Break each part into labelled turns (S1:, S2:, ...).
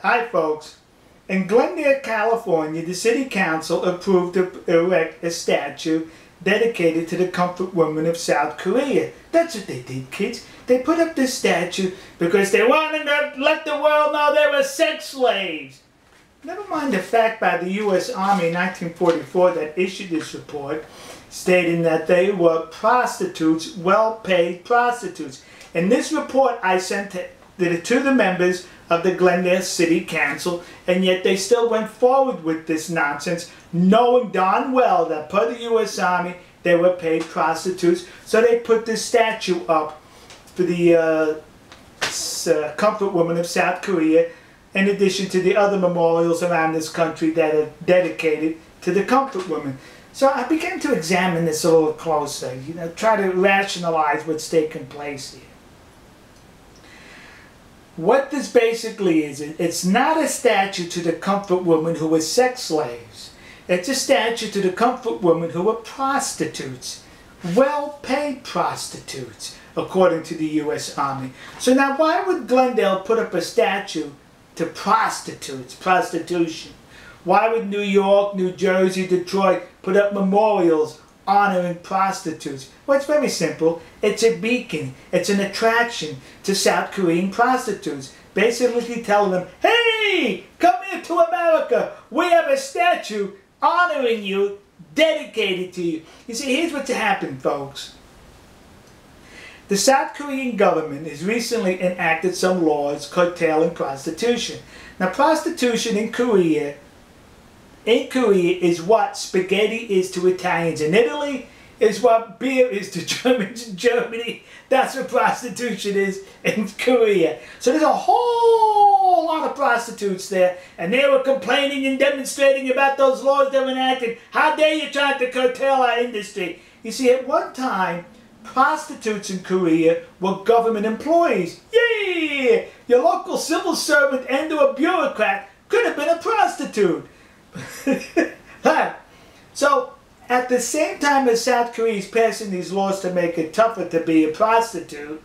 S1: Hi folks. In Glendale, California, the City Council approved to erect a statue dedicated to the comfort women of South Korea. That's what they did, kids. They put up this statue because they wanted to let the world know they were sex slaves. Never mind the fact by the U.S. Army in 1944 that issued this report stating that they were prostitutes, well-paid prostitutes. In this report I sent to the members of the Glendale City Council, and yet they still went forward with this nonsense, knowing darn well that per the U.S. Army they were paid prostitutes. So they put this statue up for the comfort women of South Korea, in addition to the other memorials around this country that are dedicated to the comfort women. So I began to examine this a little closer, try to rationalize what's taking place here. What this basically is, it's not a statue to the comfort women who were sex slaves. It's a statue to the comfort women who were prostitutes, well-paid prostitutes, according to the U.S. Army. So now why would Glendale put up a statue to prostitutes, prostitution? Why would New York, New Jersey, Detroit put up memorials honoring prostitutes? Well, it's very simple. It's a beacon. It's an attraction to South Korean prostitutes. Basically telling them, hey, come here to America. We have a statue honoring you, dedicated to you. You see, here's what's happened, folks. The South Korean government has recently enacted some laws curtailing prostitution. Now, prostitution in Korea is what spaghetti is to Italians in Italy, is what beer is to Germans in Germany. That's what prostitution is in Korea. So there's a whole lot of prostitutes there, and they were complaining and demonstrating about those laws they were enacting. How dare you try to curtail our industry? You see, at one time, prostitutes in Korea were government employees. Yeah! Your local civil servant and or a bureaucrat could have been a prostitute. So, at the same time as South Korea is passing these laws to make it tougher to be a prostitute,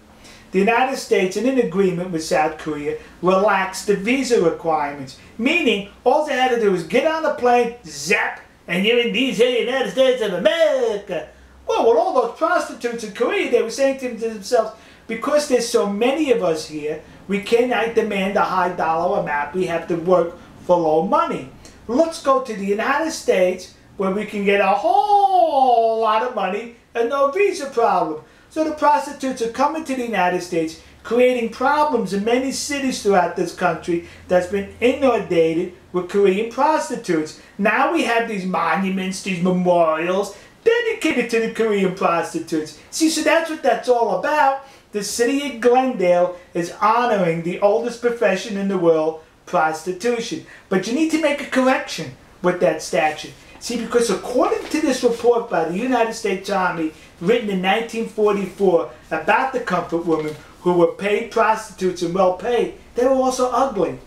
S1: the United States, in an agreement with South Korea, relaxed the visa requirements. Meaning, all they had to do was get on the plane, zap, and you're in these United States of America. Well, with all those prostitutes in Korea, they were saying to themselves, because there's so many of us here, we cannot demand a high dollar amount. We have to work for low money. Let's go to the United States where we can get a whole lot of money and no visa problem. So the prostitutes are coming to the United States, creating problems in many cities throughout this country that's been inundated with Korean prostitutes. Now we have these monuments, these memorials, dedicated to the Korean prostitutes. See, so that's what that's all about. The city of Glendale is honoring the oldest profession in the world, prostitution. But you need to make a correction with that statue. See, because according to this report by the United States Army, written in 1944, about the comfort women who were paid prostitutes and well paid, they were also ugly.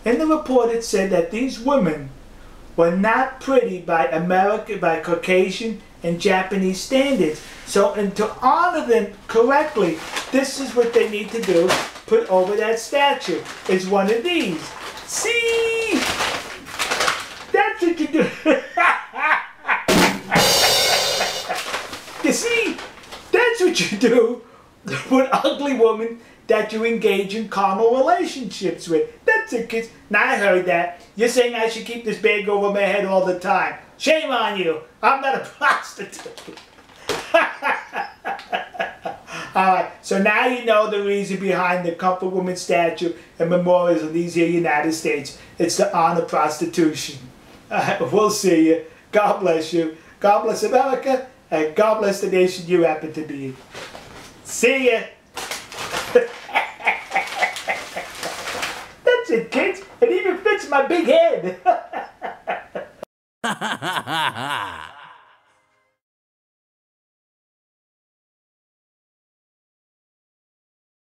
S1: In the report it said that these women were not pretty by Caucasian and Japanese standards. So, and to honor them correctly, this is what they need to do. Put over that statue. It's one of these. See? That's what you do. You see? That's what you do with ugly women that you engage in carnal relationships with. That's it, kids. Now I heard that. You're saying I should keep this bag over my head all the time. Shame on you. I'm not a prostitute. Alright, so now you know the reason behind the comfort woman statue and memorials in these here United States. It's to honor prostitution. We'll see you. God bless you. God bless America. And God bless the nation you happen to be in. See ya. That's it, kids. It even fits my big head.